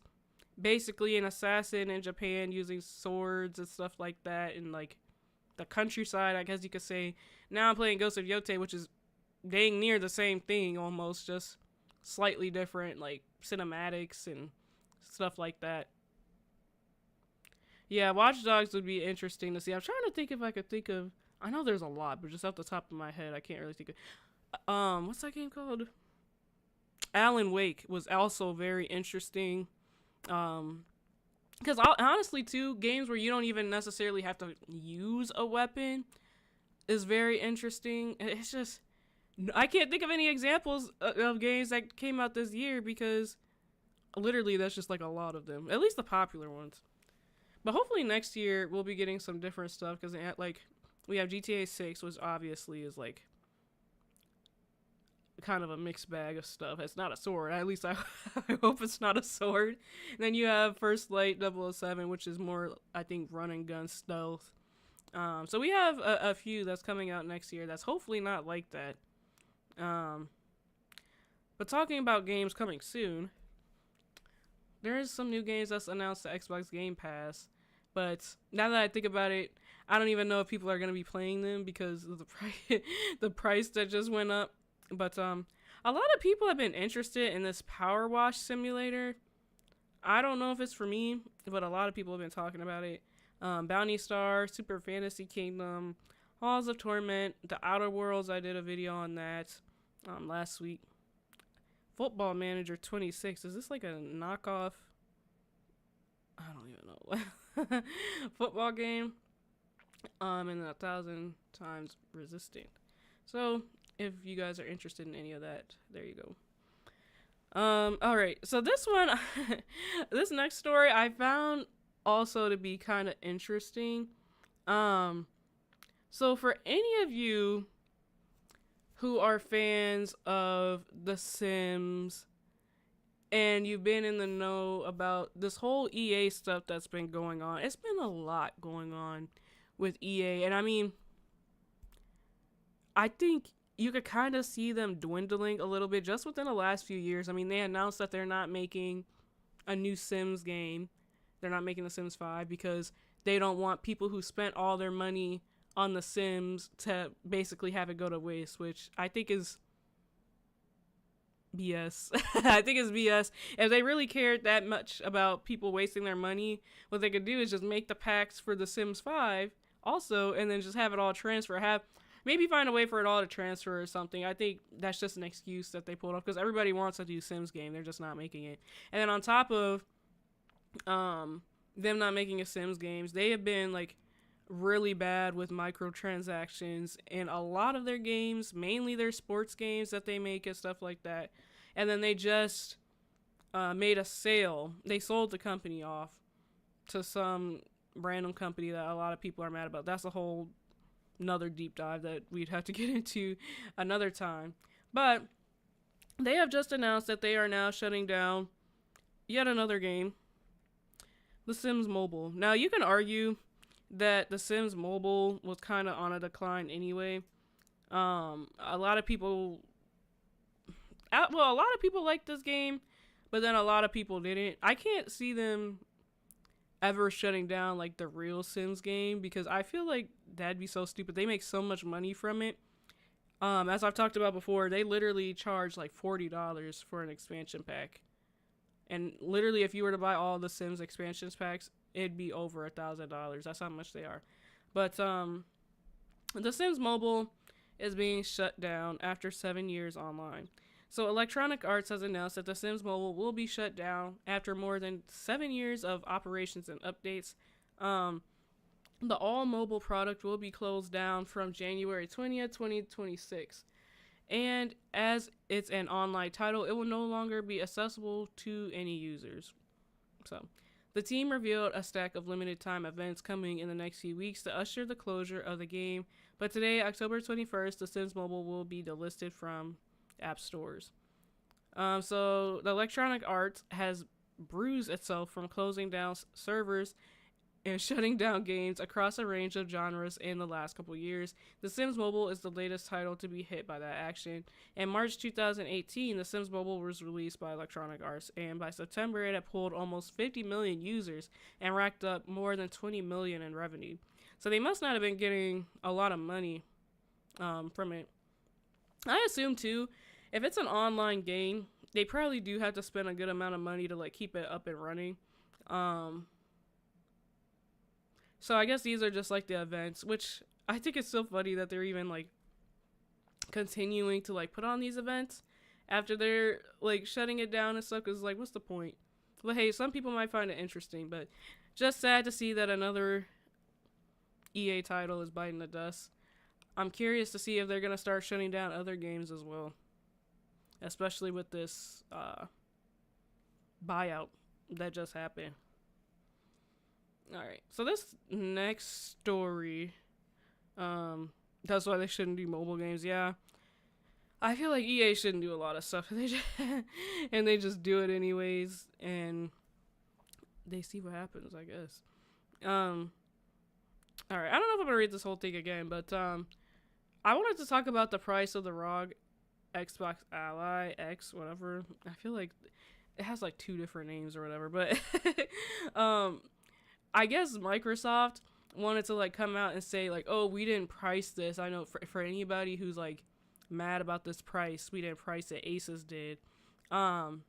basically an assassin in Japan using swords and stuff like that, and like the countryside, I guess you could say. Now I'm playing Ghost of Yotei, which is dang near the same thing almost, just slightly different, like cinematics and stuff like that. Yeah, Watch Dogs would be interesting to see. I'm trying to think if I could think of, I know there's a lot, but just off the top of my head I can't really think of. What's that game called? Alan Wake was also very interesting. Because honestly too, games where you don't even necessarily have to use a weapon is very interesting. It's just, I can't think of any examples of games that came out this year, because literally that's just like a lot of them, at least the popular ones. But hopefully next year we'll be getting some different stuff, because like we have GTA 6, which obviously is like kind of a mixed bag of stuff. It's not a sword, at least I hope it's not a sword. And then you have First Light 007, which is more, I think, run and gun stealth. So we have a few that's coming out next year that's hopefully not like that. But talking about games coming soon, there's some new games that's announced to Xbox Game Pass, but now that I think about it, I don't even know if people are going to be playing them because of the price that just went up. But a lot of people have been interested in this Power Wash simulator. I don't know if it's for me, but a lot of people have been talking about it. Bounty Star, Super Fantasy Kingdom, Halls of Torment, The Outer Worlds, I did a video on that last week. Football Manager 26, is this like a knockoff? I don't even know. Football game. And then 1,000 times resistant. So if you guys are interested in any of that, there you go. All right, so this one, this next story I found also to be kind of interesting. So for any of you who are fans of The Sims and you've been in the know about this whole EA stuff that's been going on. It's been a lot going on with EA, and I mean, I think you could kind of see them dwindling a little bit just within the last few years. I mean, they announced that they're not making a new Sims game. They're not making the Sims 5 because they don't want people who spent all their money on the Sims to basically have it go to waste, which I think is BS. I think it's BS. If they really cared that much about people wasting their money, what they could do is just make the packs for the Sims 5 also, and then just have it all transfer. Maybe find a way for it all to transfer or something. I think that's just an excuse that they pulled off because everybody wants a new Sims game. They're just not making it. And then on top of them not making a Sims games, they have been like really bad with microtransactions in a lot of their games, mainly their sports games that they make and stuff like that. And then they just made a sale. They sold the company off to some random company that a lot of people are mad about. That's a whole another deep dive that we'd have to get into another time. But they have just announced that they are now shutting down yet another game, The Sims Mobile. Now, you can argue that The Sims Mobile was kind of on a decline anyway. A lot of people liked this game, but then a lot of people didn't. I can't see them ever shutting down like the real Sims game because I feel like that'd be so stupid. They make so much money from it. As I've talked about before, they literally charge like $40 for an expansion pack. And literally, if you were to buy all the Sims expansions packs, it'd be over $1,000. That's how much they are. But The Sims Mobile is being shut down after 7 years online. So Electronic Arts has announced that The Sims Mobile will be shut down after more than 7 years of operations and updates. The all-mobile product will be closed down from January 20th, 2026. And as it's an online title, it will no longer be accessible to any users. So, the team revealed a stack of limited time events coming in the next few weeks to usher the closure of the game. But today, October 21st, The Sims Mobile will be delisted from app stores. So the Electronic Arts has bruised itself from closing down servers and shutting down games across a range of genres in the last couple years. The Sims Mobile is the latest title to be hit by that action. In March 2018, The Sims Mobile was released by Electronic Arts, and by September it had pulled almost 50 million users and racked up more than 20 million in revenue. So they must not have been getting a lot of money from it. I assume too, if it's an online game, they probably do have to spend a good amount of money to like keep it up and running. So I guess these are just like the events, which I think it's so funny that they're even like continuing to like put on these events after they're like shutting it down and stuff. Cause like, what's the point? But hey, some people might find it interesting, but just sad to see that another EA title is biting the dust. I'm curious to see if they're gonna start shutting down other games as well, especially with this buyout that just happened. Alright, so this next story, that's why they shouldn't do mobile games. Yeah, I feel like EA shouldn't do a lot of stuff, and they just do it anyways, and they see what happens, I guess. Alright, I don't know if I'm gonna read this whole thing again, but I wanted to talk about the price of the ROG Xbox Ally X, whatever. I feel like it has like 2 different names or whatever, but I guess Microsoft wanted to like come out and say like, oh, we didn't price this. I know for anybody who's like mad about this price, we didn't price it. Asus did. And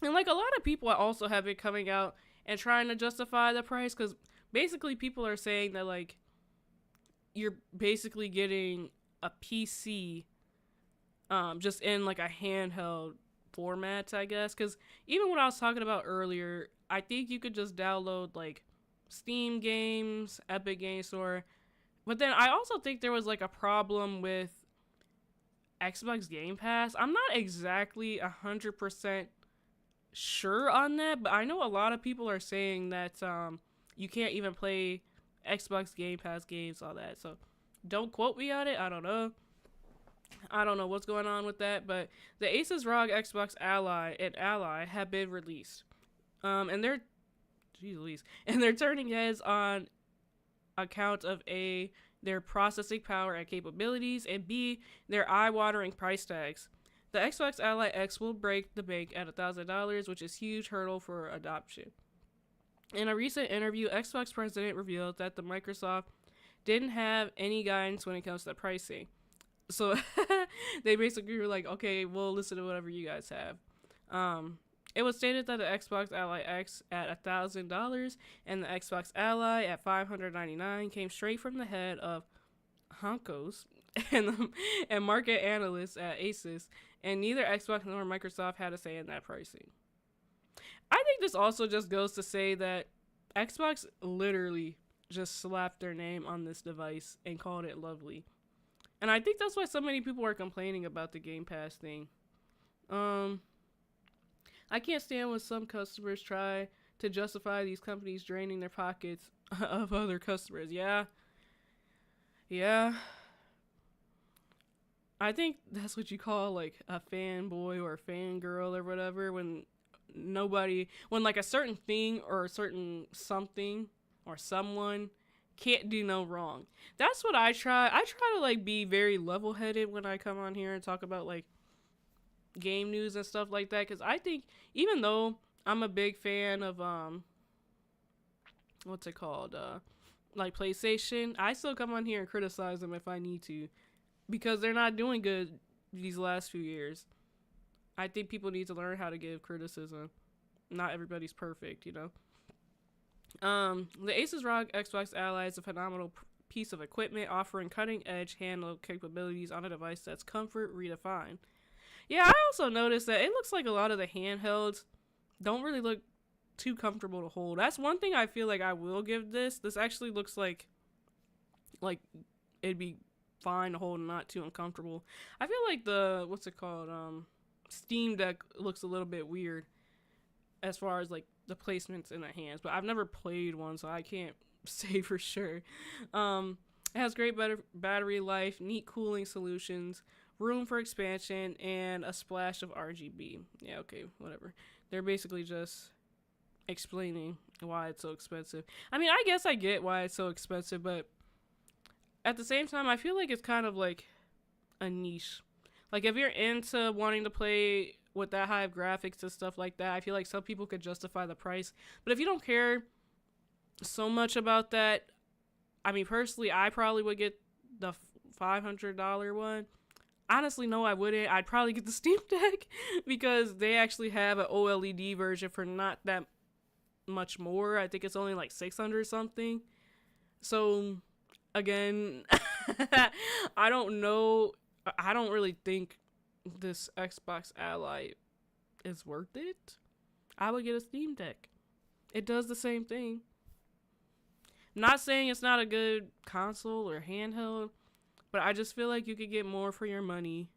like a lot of people also have been coming out and trying to justify the price, because basically people are saying that like you're basically getting a PC just in like a handheld format, I guess. Because even what I was talking about earlier, I think you could just download like Steam games, Epic Game Store. But then I also think there was like a problem with Xbox Game Pass. I'm not exactly 100% sure on that, but I know a lot of people are saying that you can't even play Xbox Game Pass games, all that. So don't quote me on it. I don't know. I don't know what's going on with that, but the Asus ROG Xbox Ally and Ally have been released. And they're, geez Louise, and they're turning heads on account of A, their processing power and capabilities, and B, their eye-watering price tags. The Xbox Ally X will break the bank at $1,000, which is a huge hurdle for adoption. In a recent interview, Xbox president revealed that the Microsoft didn't have any guidance when it comes to pricing. So they basically were like, okay, we'll listen to whatever you guys have. It was stated that the Xbox Ally X at $1,000 and the Xbox Ally at $599 came straight from the head of Hankos and market analysts at Asus, and neither Xbox nor Microsoft had a say in that pricing. I think this also just goes to say that Xbox literally just slapped their name on this device and called it lovely. And I think that's why so many people are complaining about the Game Pass thing. I can't stand when some customers try to justify these companies draining their pockets of other customers. Yeah. I think that's what you call like a fanboy or a fangirl or whatever when like a certain thing or a certain something or someone can't do no wrong. That's what I try. I try to like be very level-headed when I come on here and talk about like game news and stuff like that, because I think even though I'm a big fan of what's it called, like PlayStation, I still come on here and criticize them if I need to, because they're not doing good these last few years. I think people need to learn how to give criticism. Not everybody's perfect, you know. The Asus ROG Xbox Ally is a phenomenal piece of equipment offering cutting-edge handheld capabilities on a device that's comfort redefined. Yeah, I also noticed that it looks like a lot of the handhelds don't really look too comfortable to hold. That's one thing I feel like I will give this. This actually looks like it'd be fine to hold and not too uncomfortable. I feel like the, what's it called, Steam Deck looks a little bit weird as far as like the placements in the hands, but I've never played one, so I can't say for sure. It has great battery life, neat cooling solutions, room for expansion, and a splash of RGB. Yeah, okay, whatever. They're basically just explaining why it's so expensive. I mean, I guess I get why it's so expensive, but at the same time, I feel like it's kind of like a niche. Like, if you're into wanting to play with that high of graphics and stuff like that, I feel like some people could justify the price. But if you don't care so much about that, I mean, personally, I probably would get the $500 one. Honestly, no, I wouldn't. I'd probably get the Steam Deck because they actually have an OLED version for not that much more. I think it's only like 600 something. So, again, I don't know. I don't really think this Xbox Ally is worth it. I would get a Steam Deck. It does the same thing. I'm not saying it's not a good console or handheld, but I just feel like you could get more for your money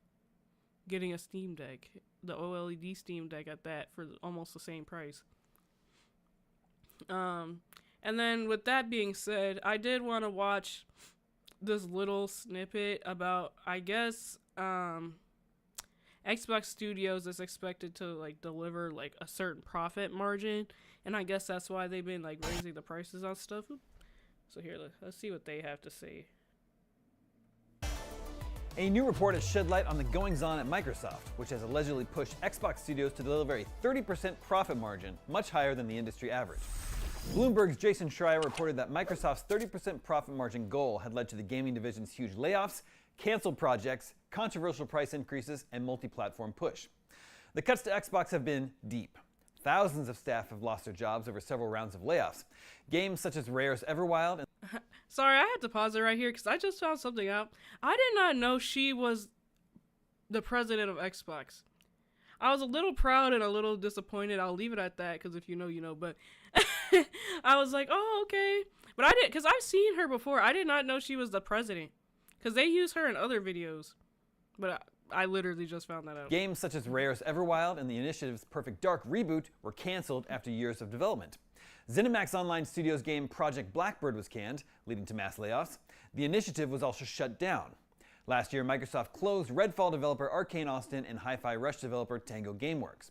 getting a Steam Deck, the OLED Steam Deck at that, for almost the same price. And then with that being said, I did want to watch this little snippet about, I guess, Xbox Studios is expected to like deliver like a certain profit margin, and I guess that's why they've been like raising the prices on stuff. So here, let's see what they have to say. A new report has shed light on the goings-on at Microsoft, which has allegedly pushed Xbox Studios to deliver a 30% profit margin, much higher than the industry average. Bloomberg's Jason Schreier reported that Microsoft's 30% profit margin goal had led to the gaming division's huge layoffs, canceled projects, controversial price increases, and multi-platform push. The cuts to Xbox have been deep. Thousands of staff have lost their jobs over several rounds of layoffs. Games such as Rare's Everwild and Sorry, I had to pause it right here because I just found something out. I did not know she was the president of Xbox. I was a little proud and a little disappointed. I'll leave it at that because if you know, you know. But I was like, oh, okay. But I did, because I've seen her before. I did not know she was the president because they use her in other videos. But I literally just found that out. Games such as Rare's Everwild and the Initiative's Perfect Dark reboot were canceled after years of development. ZeniMax Online Studios game Project Blackbird was canned, leading to mass layoffs. The Initiative was also shut down. Last year, Microsoft closed Redfall developer Arcane Austin and Hi-Fi Rush developer Tango Gameworks.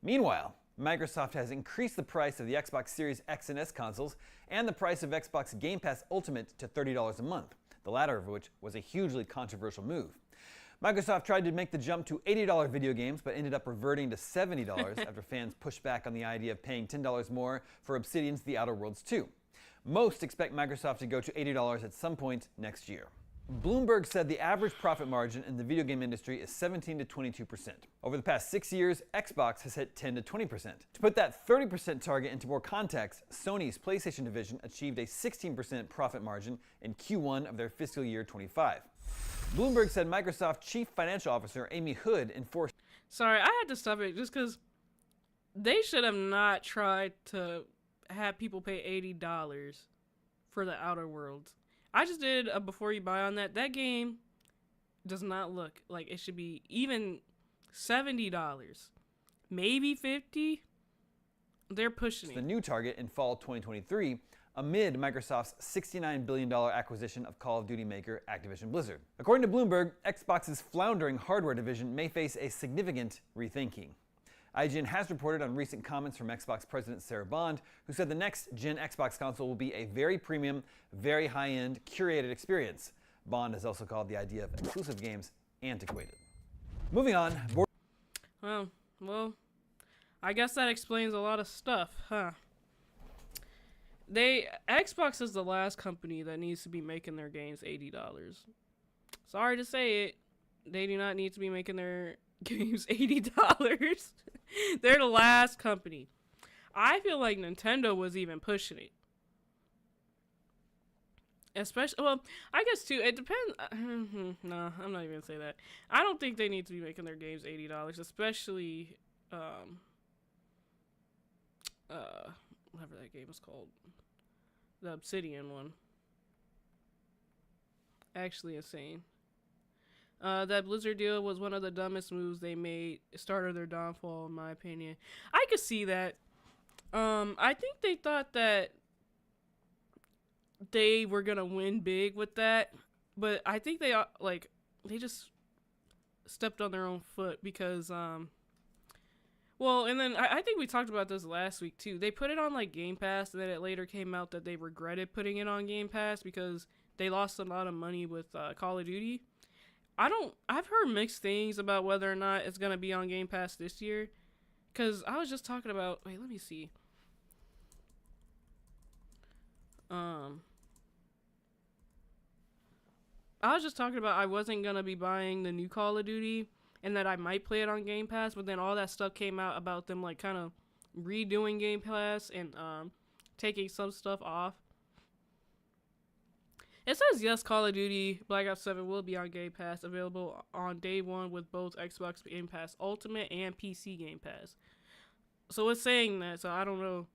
Meanwhile, Microsoft has increased the price of the Xbox Series X and S consoles and the price of Xbox Game Pass Ultimate to $30 a month, the latter of which was a hugely controversial move. Microsoft tried to make the jump to $80 video games, but ended up reverting to $70 after fans pushed back on the idea of paying $10 more for Obsidian's The Outer Worlds 2. Most expect Microsoft to go to $80 at some point next year. Bloomberg said the average profit margin in the video game industry is 17 to 22%. Over the past 6 years, Xbox has hit 10 to 20%. To put that 30% target into more context, Sony's PlayStation division achieved a 16% profit margin in Q1 of their fiscal year 25. Bloomberg said Microsoft Chief Financial Officer Amy Hood enforced... Sorry, I had to stop it just because they should have not tried to have people pay $80 for the Outer Worlds. I just did a before you buy on that. That game does not look like it should be even $70. Maybe $50. They're pushing it. The new target in fall 2023 amid Microsoft's $69 billion acquisition of Call of Duty maker Activision Blizzard. According to Bloomberg, Xbox's floundering hardware division may face a significant rethinking. IGN has reported on recent comments from Xbox President Sarah Bond, who said the next-gen Xbox console will be a very premium, very high-end, curated experience. Bond has also called the idea of exclusive games antiquated. Moving on. Well, I guess that explains a lot of stuff, huh? Xbox is the last company that needs to be making their games $80. Sorry to say it, they do not need to be making their games $80. They're the last company. I feel like Nintendo was even pushing it. Especially, well, I guess too, it depends. No, I'm not even gonna say that. I don't think they need to be making their games $80, especially, whatever that game is called. The Obsidian one. Actually insane. That Blizzard deal was one of the dumbest moves they made. It started their downfall, in my opinion. I could see that. I think they thought that they were gonna win big with that, but I think they just stepped on their own foot because well, and then I think we talked about this last week too. They put it on like Game Pass, and then it later came out that they regretted putting it on Game Pass because they lost a lot of money with Call of Duty. I've heard mixed things about whether or not it's gonna be on Game Pass this year, because I was just talking about, wait, let me see. I was just talking about I wasn't gonna be buying the new Call of Duty and that I might play it on Game Pass, but then all that stuff came out about them like kind of redoing Game Pass and taking some stuff off. It says yes, Call of Duty Black Ops 7 will be on Game Pass, available on day one with both Xbox Game Pass Ultimate and PC Game Pass. So it's saying that, so I don't know.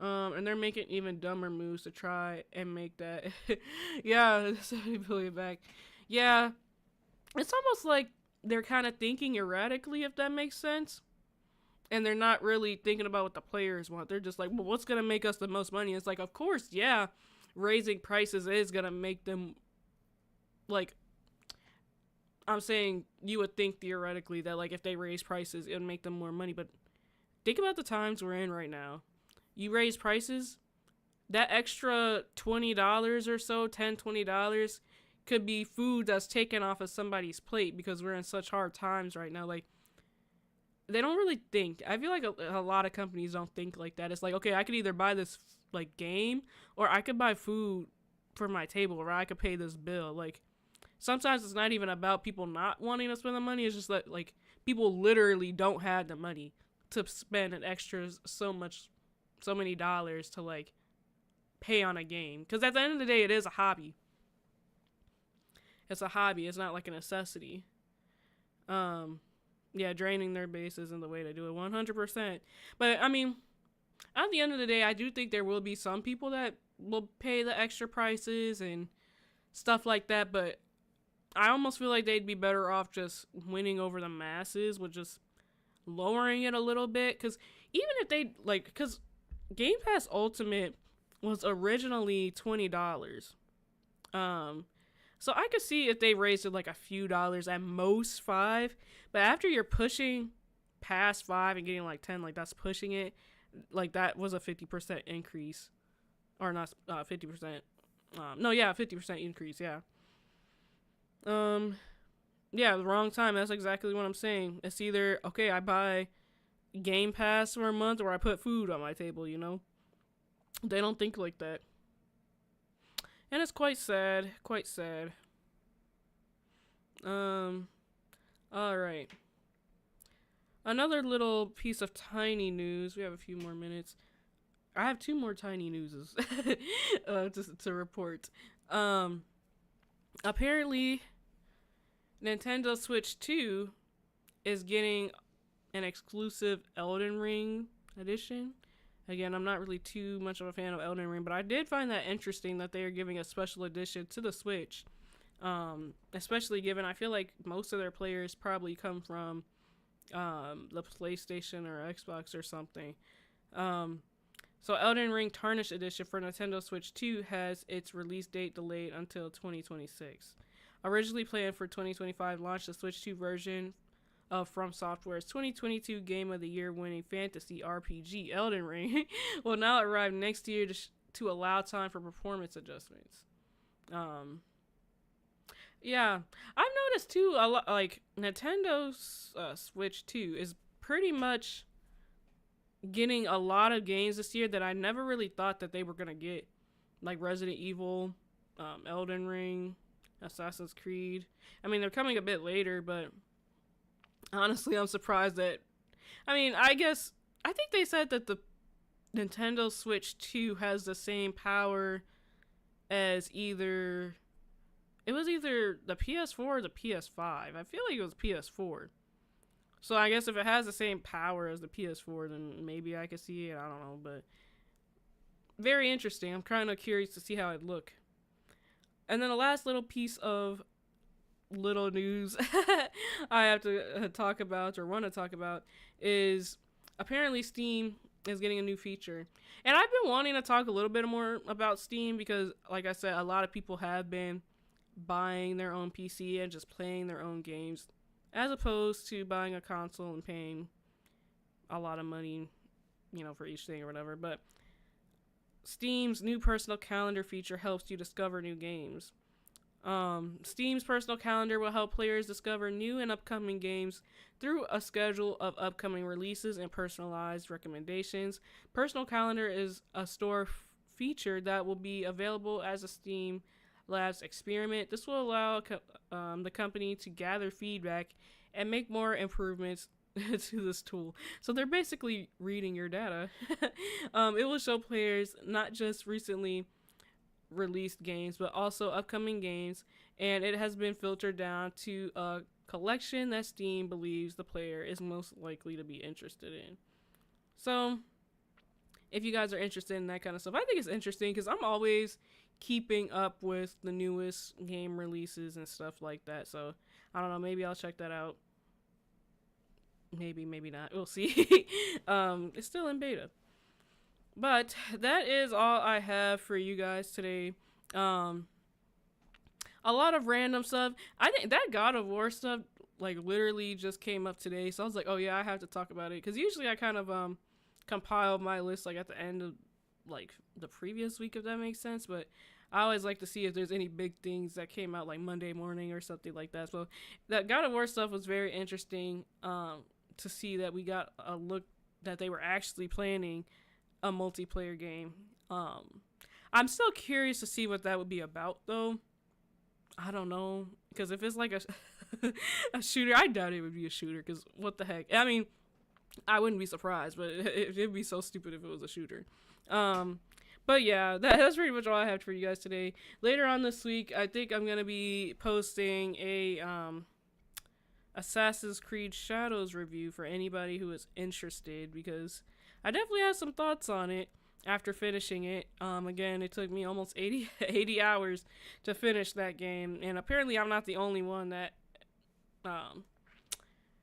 And they're making even dumber moves to try and make that. Yeah, 70 billion back. Yeah, it's almost like they're kind of thinking erratically, if that makes sense. And they're not really thinking about what the players want. They're just like, well, what's going to make us the most money? It's like, of course, yeah, raising prices is going to make them, like, I'm saying you would think theoretically that, like, if they raise prices, it would make them more money. But think about the times we're in right now. You raise prices, that extra $20 or so, $10, $20 could be food that's taken off of somebody's plate because we're in such hard times right now. Like, they don't really think. I feel like a lot of companies don't think like that. It's like, okay, I could either buy this, like, game, or I could buy food for my table, or I could pay this bill. Like, sometimes it's not even about people not wanting to spend the money. It's just that, like, people literally don't have the money to spend an extra so many dollars to, like, pay on a game. Because at the end of the day, it is a hobby. It's a hobby. It's not like a necessity. Yeah, draining their base isn't the way to do it, 100%. But, I mean, at the end of the day, I do think there will be some people that will pay the extra prices and stuff like that. But I almost feel like they'd be better off just winning over the masses with just lowering it a little bit. Because even if they, like, because Game Pass Ultimate was originally $20. So I could see if they raised it like a few dollars, at most $5. But after you're pushing past $5 and getting like 10, like that's pushing it. Like that was a 50% increase, or not 50%. No, yeah, 50% increase. Yeah. Yeah, the wrong time. That's exactly what I'm saying. It's either okay, I buy Game Pass for a month, or I put food on my table. You know, they don't think like that. And it's quite sad. Quite sad. Alright. Another little piece of tiny news. We have a few more minutes. I have 2 more tiny newses to report. Apparently, Nintendo Switch 2 is getting an exclusive Elden Ring edition. Again, I'm not really too much of a fan of Elden Ring, but I did find that interesting that they are giving a special edition to the Switch. Especially given I feel like most of their players probably come from the PlayStation or Xbox or something. So Elden Ring Tarnished Edition for Nintendo Switch 2 has its release date delayed until 2026. Originally planned for 2025 launch, the Switch 2 version of From Software's 2022 Game of the Year winning fantasy RPG Elden Ring will now arrive next year to allow time for performance adjustments. Yeah, I've noticed too a lot, like Nintendo's Switch 2 is pretty much getting a lot of games this year that I never really thought that they were gonna get, like Resident Evil, Elden Ring, Assassin's Creed. I mean, they're coming a bit later, but honestly, I'm surprised that. I mean, I think they said that the Nintendo Switch 2 has the same power as either the PS4 or the PS5. I feel like it was PS4. So I guess if it has the same power as the PS4, then maybe I could see it. I don't know, but very interesting. I'm kind of curious to see how it'd look. And then the last little piece of little news I have to talk about, or want to talk about, is apparently Steam is getting a new feature. And I've been wanting to talk a little bit more about Steam because, like I said, a lot of people have been buying their own PC and just playing their own games, as opposed to buying a console and paying a lot of money, you know, for each thing or whatever. But Steam's new personal calendar feature helps you discover new games. Steam's personal calendar will help players discover new and upcoming games through a schedule of upcoming releases and personalized recommendations. Personal calendar is a store feature that will be available as a Steam Labs experiment. This will allow the company to gather feedback and make more improvements to this tool. So they're basically reading your data. It will show players not just recently released games, but also upcoming games, and it has been filtered down to a collection that Steam believes the player is most likely to be interested in. So if you guys are interested in that kind of stuff, I think it's interesting because I'm always keeping up with the newest game releases and stuff like that. So I don't know, maybe I'll check that out. Maybe not, we'll see. It's still in beta. But that is all I have for you guys today. A lot of random stuff. I think that God of War stuff like literally just came up today, so I was like, oh yeah, I have to talk about it, because usually I kind of compile my list like at the end of like the previous week, if that makes sense. But I always like to see if there's any big things that came out like Monday morning or something like that. So that God of War stuff was very interesting to see that we got a look that they were actually planning a multiplayer game. I'm still curious to see what that would be about though. I don't know, because if it's like a shooter, I doubt it would be a shooter, because what the heck. I mean, I wouldn't be surprised, but it'd be so stupid if it was a shooter. But yeah, that's pretty much all I have for you guys today. Later on this week, I think I'm gonna be posting a Assassin's Creed Shadows review for anybody who is interested, because I definitely have some thoughts on it after finishing it. Again, it took me almost 80 hours to finish that game, and apparently I'm not the only one that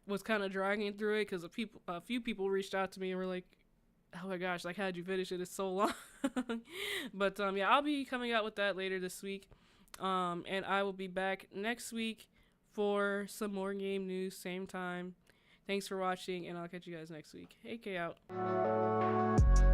was kind of dragging through it, because a few people reached out to me and were like, oh my gosh, like, how'd you finish it? It's so long. But yeah, I'll be coming out with that later this week. And I will be back next week for some more game news, same time. Thanks for watching, and I'll catch you guys next week. AK out.